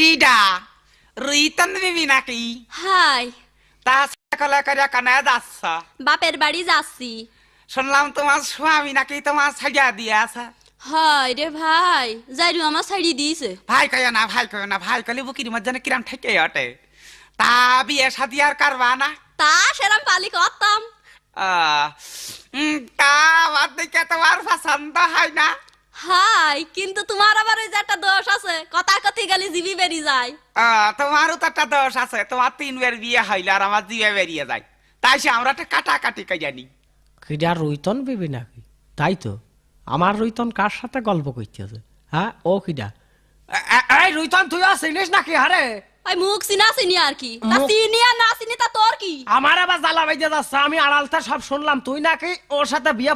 কিডা রুইতন বিবি নাকি হাই তা কলে করে কানে যাচ্ছ বাপের বাড়ি যাচ্ছি। শুনলাম তোমার স্বামী নাকি তোমার ছাড়িয়া দিয়ে আছে। হাই রে ভাই যাইরু আমার ছাড়ি দিয়েছে। ভাই কয় না ভাই কয় না ভাই কলে বুকির মধ্যে না কিরাম ঠেকে ওঠে। তা বিয়ে শাদি আর করবা না? তা সেরাম পালি করতাম। তা আমার দিকে তোমার পছন্দ হয় না? হাই কিন্তু তোমার আবার ওই যে একটা দোষ আছে, কথা কথি গেলি জিবি বেরি যায়। তোমারও তো একটা দোষ আছে, তোমার 3 বার বিয়ে হইলে আর আমার জিভে বেরিয়ে যায়। তাই সে আমরা একটা কাটাকাটি কই জানি। কিডা রুইতন বিবি নাকি? তাই তো আমার রুইতন কার সাথে গল্প করতেছে? হ্যাঁ ও কিডা? এই রুইতন তুই চিনিস নাকি? হারে ওই মুখ চিনা চিনি আর কি, তা চিনি আর না চিনি তা তোর কি? আমার আবার জ্বালা বাইতে যাচ্ছে। আমি আড়ালতে সব শুনলাম তুই নাকি ওর সাথে বিয়ে